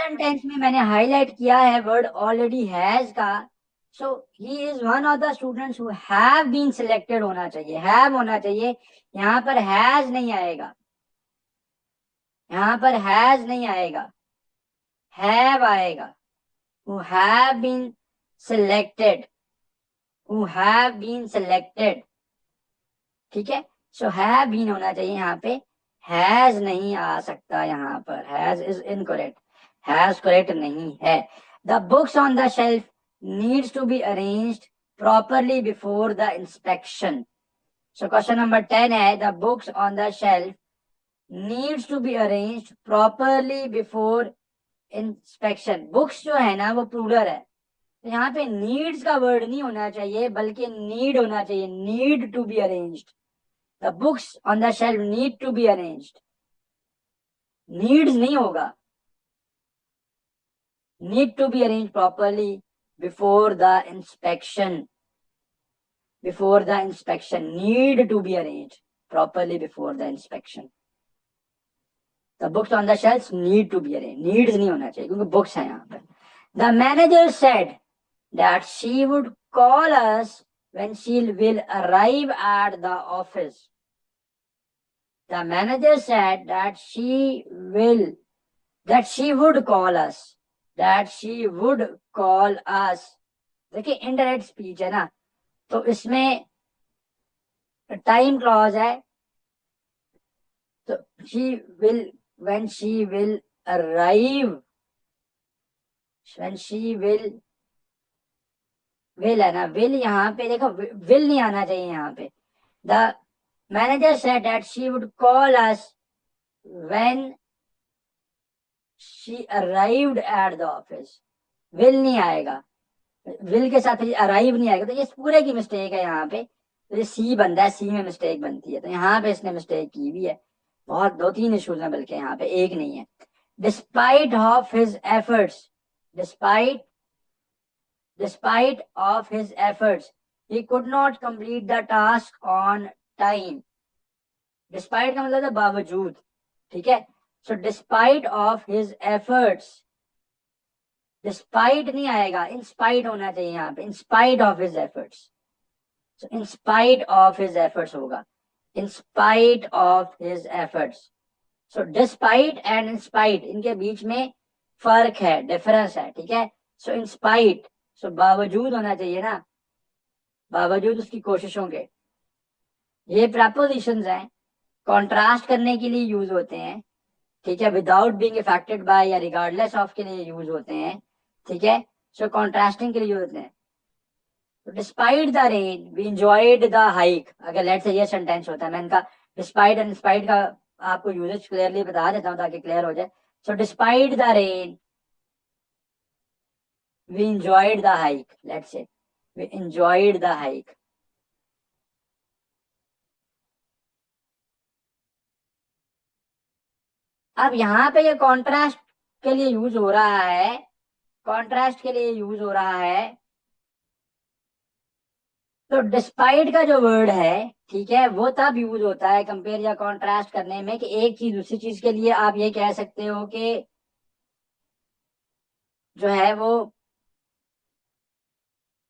Sentence में मैंने highlight किया है वर्ड ऑलरेडी हैज का, so he is one of the students who have been selected होना चाहिए, हैव होना चाहिए, यहाँ पर हैज नहीं आएगा, यहाँ पर हैज नहीं आएगा, हैव आएगा, who have been selected, who have been selected, ठीक है। सो हैव बीन होना चाहिए यहाँ पे, हैज नहीं आ सकता यहाँ पर, has is incorrect, has correct नहीं है। The books on the shelf needs to be arranged properly before the inspection. So question number 10 है, the books on the shelf needs to be arranged properly before inspection. Books जो है ना वो plural है, तो यहाँ पे नीड्स का वर्ड नहीं होना चाहिए बल्कि नीड होना चाहिए, need to be arranged. The books on the shelf need to be arranged, needs नहीं होगा, need to be arranged properly before the inspection, before the inspection, need to be arranged properly before the inspection. The books on the shelf need to be arranged, needs नहीं होना चाहिए क्योंकि books है यहाँ पर। The manager said that she would call us when she will arrive at the office. The manager said that she would call us, that she would call us. देखिए indirect speech है ना, तो इसमें time clause है, तो she will, when she will arrive, when she will है ना, will यहाँ पे देखो, विल नहीं आना चाहिए यहाँ पे। The manager said that she would call us when she arrived at the office, will नहीं आएगा, विल के साथ अराइव नहीं आएगा, तो ये पूरे की मिस्टेक है यहाँ पे। तो ये सी बनता है, सी में मिस्टेक बनती है, तो यहाँ पे इसने मिस्टेक की भी है। बहुत 2-3 इश्यूज हैं बल्कि यहाँ पे, एक नहीं है। Despite of his efforts, despite of his efforts he could not complete the task on time। despite का मतलब है बावजूद, ठीक है। so despite of his efforts, despite नहीं आएगा, in spite होना चाहिए यहाँ पे, in spite of his efforts, so in spite of his efforts होगा, in spite of his efforts। so despite and in spite इनके बीच में फर्क है, डिफरेंस है, ठीक है। so in spite, सो बावजूद होना चाहिए ना, बावजूद उसकी कोशिशों के। ये प्रपोजिशंस हैं, कॉन्ट्रास्ट करने के लिए यूज होते हैं, ठीक है। विदाउट बीइंग अफेक्टेड बाय या रिगार्डलेस ऑफ के लिए यूज होते हैं, ठीक है। सो कॉन्ट्रास्टिंग के लिए यूज होते हैं। तो despite the rain we enjoyed the hike, अगर लेट्स से ये सेंटेंस होता है, मैं इनका डिस्पाइट एंड इंस्पाइट का आपको यूजेज क्लियरली बता देता हूँ ताकि क्लियर हो जाए। So despite the rain we enjoyed the hike, let's say we enjoyed the hike। अब यहाँ पे ये कॉन्ट्रास्ट के लिए यूज हो रहा है, कॉन्ट्रास्ट के लिए यूज हो रहा है। तो डिस्पाइट का जो वर्ड है, ठीक है, वो तब यूज होता है कंपेयर या कॉन्ट्रास्ट करने में कि एक चीज दूसरी चीज के लिए आप ये कह सकते हो कि जो है वो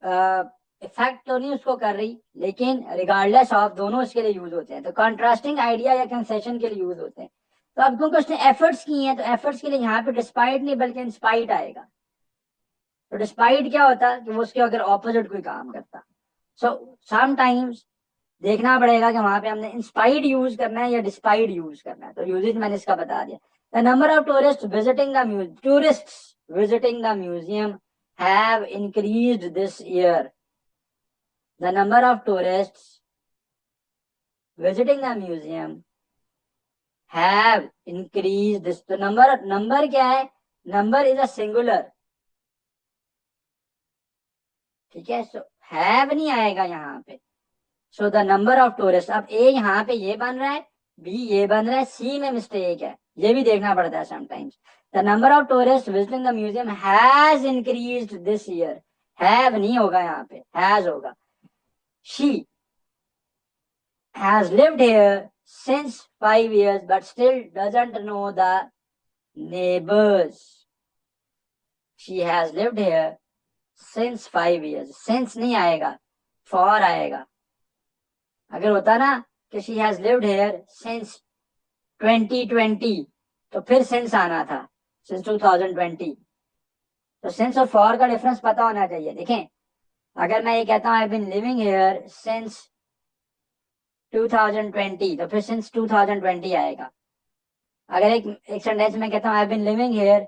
इफेक्ट तो नहीं उसको कर रही, लेकिन रिगार्डलेस ऑफ दोनों इसके लिए यूज होते हैं। तो कॉन्ट्रास्टिंग आइडिया या कंसेशन के लिए यूज होते हैं। तो अब क्योंकि उसने एफर्ट्स किए हैं, तो एफर्ट्स के लिए यहाँ पे डिस्पाइट नहीं बल्कि इंस्पाइट आएगा। तो डिस्पाइट क्या होता कि वो उसके अगर ऑपोजिट कोई काम करता। सो समटाइम्स देखना पड़ेगा कि वहां पे हमने इंस्पाइट यूज करना है या डिस्पाइट यूज करना है। तो यूजेज मैंने इसका बता दिया। The number of tourist visiting the museum have increased this year। The number of tourists visiting the museum have increased this। तो नंबर क्या है, नंबर इज अ सिंगुलर, ठीक है। सो हैव नहीं आएगा यहाँ पे। So the number of tourist, अब ए यहाँ पे ये बन रहा है, बी ये बन रहा है, सी में मिस्टेक है, ये भी देखना पड़ता है sometimes. The number of tourist visiting the museum has increased this year, have नहीं होगा यहाँ पे, हैज होगा। She has lived here since 5 years but still doesn't know the neighbors। She has lived here since 5 years. Since नहीं आएगा, for आएगा. अगर होता ना कि she has lived here since 2020 तो फिर सिंस आना था, सिंस 2020. तो सिंस और फॉर का डिफरेंस पता होना चाहिए. देखें, अगर मैं ये कहता हूँ I been living here since 2020 तो फिर सिंस 2020 आएगा. अगर एक सेंटेंस में कहता हूँ I been living here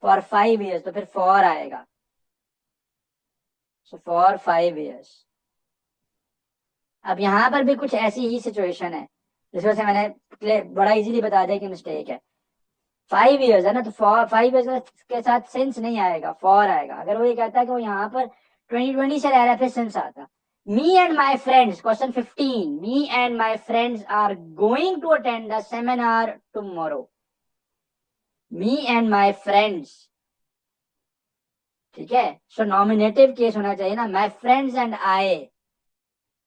for 5 years तो फिर फॉर आएगा. So for 5 years. अब यहाँ पर भी कुछ ऐसी ही सिचुएशन है जिस वजह से मैंने बड़ा इजीली बता दिया कि मिस्टेक है. 5 years है ना, तो फॉर 5 years के साथ सिंस नहीं आएगा, फॉर आएगा. अगर वो ये कहता है कि वो यहाँ पर 2020 से रह रहा है फिर सिंस आता. Me and my friends, question 15, me and my friends are going to attend the seminar tomorrow. Me and my friends, ठीक है. सो नॉमिनेटिव केस होना चाहिए ना, माई फ्रेंड्स एंड आई,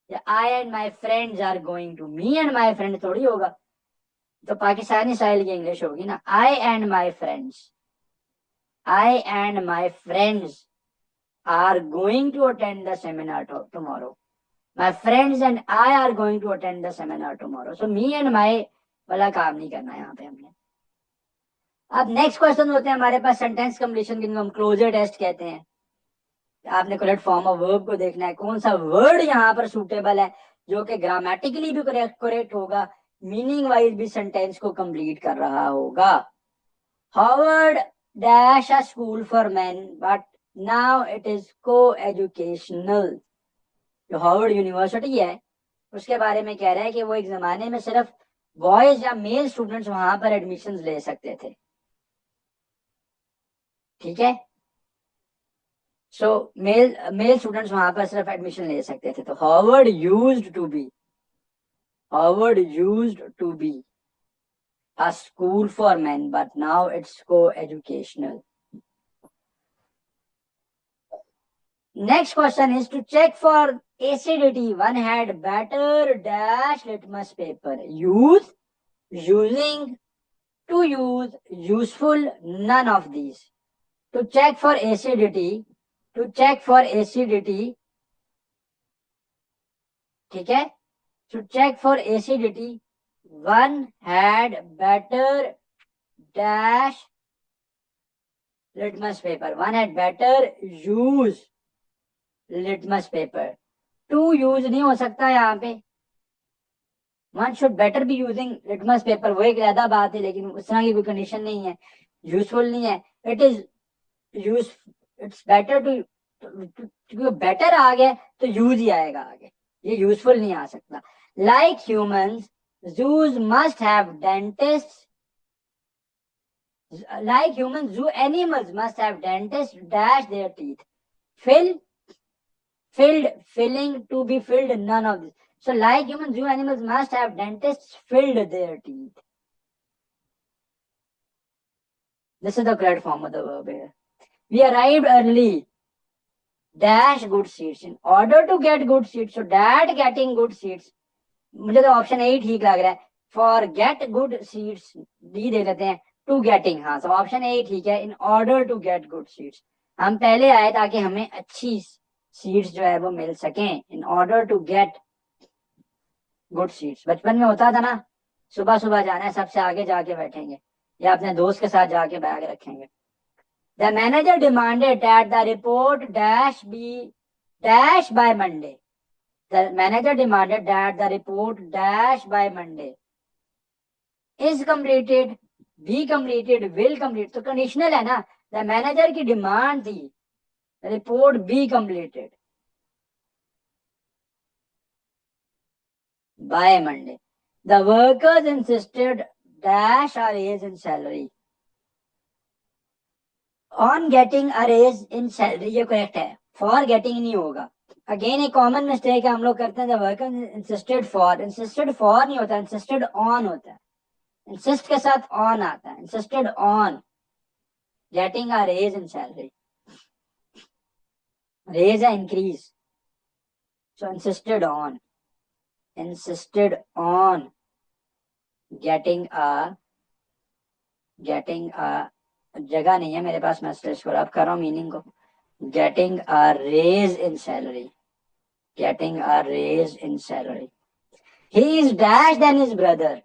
या I and my friends are going to. Me and my friend थोड़ी होगा, तो Pakistani style की इंग्लिश होगी ना, I and my friends. I and my friends are going to attend the seminar tomorrow. My friends and I are going to attend the seminar tomorrow. So me and my वाला काम नहीं करना यहाँ पे हमने. अब नेक्स्ट क्वेश्चन होते हैं हमारे पास सेंटेंस कंप्लीशन, जिनको हम क्लोजर टेस्ट कहते हैं. आपने करेक्ट फॉर्म ऑफ वर्ब को देखना है, कौन सा वर्ड यहाँ पर सूटेबल है जो कि ग्रामेटिकली भी करेक्ट होगा, मीनिंग वाइज भी सेंटेंस को कंप्लीट कर रहा होगा. Harvard dash a school for men but now it is को एजुकेशनल. जो हार्वर्ड यूनिवर्सिटी है उसके बारे में कह रहा है कि वो एक जमाने में सिर्फ बॉयज या मेल स्टूडेंट्स वहां पर एडमिशन ले सकते थे. ठीक है. सो मेल स्टूडेंट्स वहां पर सिर्फ एडमिशन ले सकते थे. तो Harvard used to be a school for men but now it's co-educational. Next question is to check for acidity one had better dash litmus paper. Use, using, to use, useful, none of these. To check for acidity, ठीक है. To check for acidity one had better dash litmus paper. One had better use litmus paper. To use नहीं हो सकता यहाँ पे. One should better be using litmus paper. वो एक ज्यादा बात है, लेकिन उस तरह की कोई कंडीशन नहीं है. यूजफुल नहीं है. It is use, it's better to, क्योंकि बेटर आ गया तो यूज ही आएगा आगे, ये यूजफुल नहीं आ सकता. Like humans zoos must have dentists. Like humans, zoo animals must have dentists dash their teeth. Filled, filling, to be filled, none of this. So like humans, zoo animals must have dentists filled their teeth. This is the correct form of the verb here. We arrived early. Dash good seats. In order to get good seats, so that getting good seats, मुझे तो option A ठीक लग रहा है. For get good seats डी दे देते हैं. टू गेटिंग, हाँ, तो ऑप्शन ए ठीक है. In order to get good seats, हम पहले आए ताकि हमें अच्छी सीट्स जो है वो मिल सकें. In order to get good seats. बचपन में होता था ना, सुबह सुबह जाना है, सबसे आगे जाके बैठेंगे या अपने दोस्त के साथ जाके बैग रखेंगे. The manager demanded that the report dash be dash by Monday. The manager demanded that the report dash by Monday is completed, be completed, will complete. तो कंडीशनल है ना. The manager की डिमांड थी report be completed by Monday. The workers insisted dash a raise in salary. On getting a raise in salary, ये correct है. For getting नहीं होगा. Again एक कॉमन मिस्टेक है हम लोग करते हैं. वर्कर इंसिस्टेड फॉर नहीं होता, इंसिस्टेड ऑन होता है. इंसिस्ट के साथ ऑन आता है. Insisted on getting a raise in salary. Raise है increase, so insisted on getting a जगह नहीं है मेरे पास, मैं स्ट्रेच आप कर रहा हूँ मीनिंग को। Getting a raise in salary, getting a raise in salary. He is dash than his brother.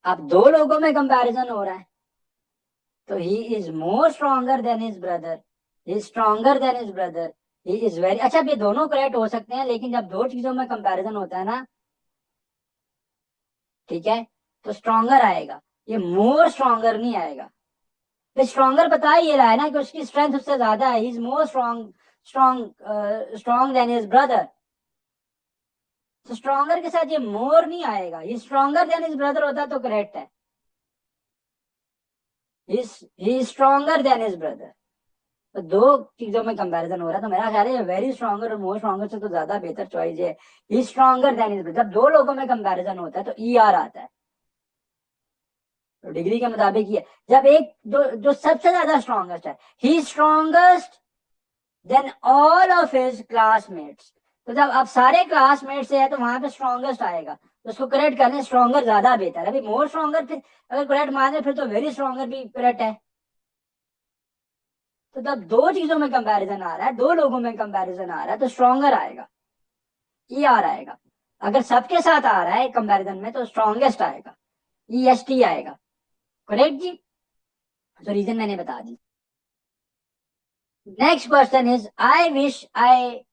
अब दो लोगों में कंपैरिजन हो रहा है, तो he is more stronger than his brother, he is stronger than his brother, he is very. अच्छा, ये दोनों करेक्ट हो सकते हैं, लेकिन जब दो चीजों में कंपैरिजन होता है ना, ठीक है, तो स्ट्रॉन्गर आएगा, ये मोर स्ट्रॉन्गर नहीं आएगा। तो स्ट्रॉन्गर बता ही ये रहा है ना कि उसकी स्ट्रेंथ उससे ज्यादा है, he is more strong, strong than his brother. तो स्ट्रॉन्गर के साथ ये मोर नहीं आएगा, ये स्ट्रॉन्गर देन हिज ब्रदर होता तो करेक्ट है, he is stronger than his brother. तो दो चीजों में कंपैरिजन हो रहा है, तो मेरा ख्याल है वेरी स्ट्रॉन्गर और मोर स्ट्रॉन्गर से तो ज्यादा बेहतर चॉइस है ही स्ट्रॉन्गर देन हिज ब्रदर। जब दो लोगों में कंपैरिजन होता है तो ई आर आता है, तो डिग्री के मुताबिक ये जब एक जो जो सबसे ज्यादा स्ट्रॉन्गेस्ट है, he strongest than all of his classmates. तो जब आप सारे क्लासमेट से है तो वहां पे स्ट्रॉन्गेस्ट आएगा, तो उसको करेक्ट कर लें, स्ट्रॉन्गर ज्यादा बेहतर है। अभी मोर स्ट्रॉन्गर फिर अगर करेक्ट माने फिर तो वेरी स्ट्रॉन्गर भी करेक्ट है। तो जब दो चीजों में कंपैरिजन आ रहा है, दो लोगों में कंपैरिजन आ रहा है, तो स्ट्रॉन्गर आएगा, ई आर आएगा। अगर सबके साथ आ रहा है कंपैरिजन में तो स्ट्रॉन्गेस्ट आएगा, ई एस टी आएगा। करेक्ट जी, तो रीजन मैंने बता दी। Next question is I wish I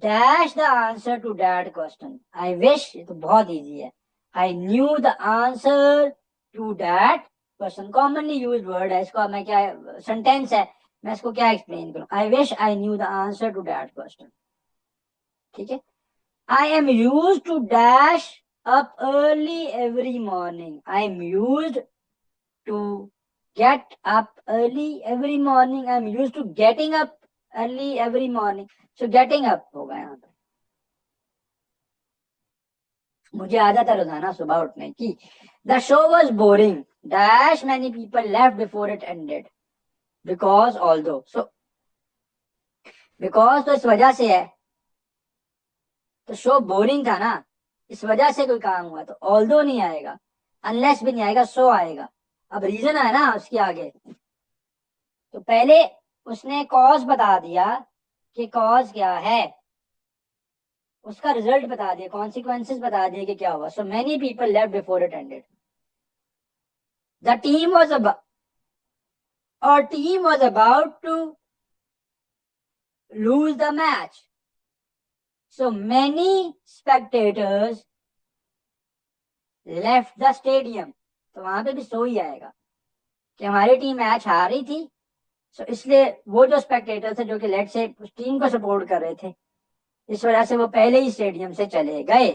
dash the answer to that question. I wish, ये तो बहुत इजी है। I knew the answer to that question, commonly used word है, इसको अब मैं क्या, सेंटेंस है, मैं इसको क्या एक्सप्लेन करूं। I wish I knew the answer to that question, ठीक है। I am use to dash up early every morning. I am use to get up early every morning. I'm used to getting up early every morning. So getting up होगा यहाँ पे। मुझे आदत है रोजाना सुबह उठने की। The show was boring. Dash many people left before it ended. Because although. So because तो इस वजह से है, तो शो बोरिंग था ना, इस वजह से कोई काम हुआ, तो although नहीं आएगा, unless भी नहीं आएगा, so आएगा। अब रीजन है ना उसके आगे, तो पहले उसने कॉज बता दिया कि कॉज क्या है, उसका रिजल्ट बता दिया, कॉन्सिक्वेंसेस बता दिए कि क्या हुआ। So many people left before it ended. The team was about to lose the match. So many spectators left the stadium. तो वहां पे भी सो ही आएगा कि हमारी टीम मैच हार रही थी, सो इसलिए वो जो स्पेक्टेटर्स थे जो कि लेट से उस टीम को सपोर्ट कर रहे थे, इस वजह से वो पहले ही स्टेडियम से चले गए।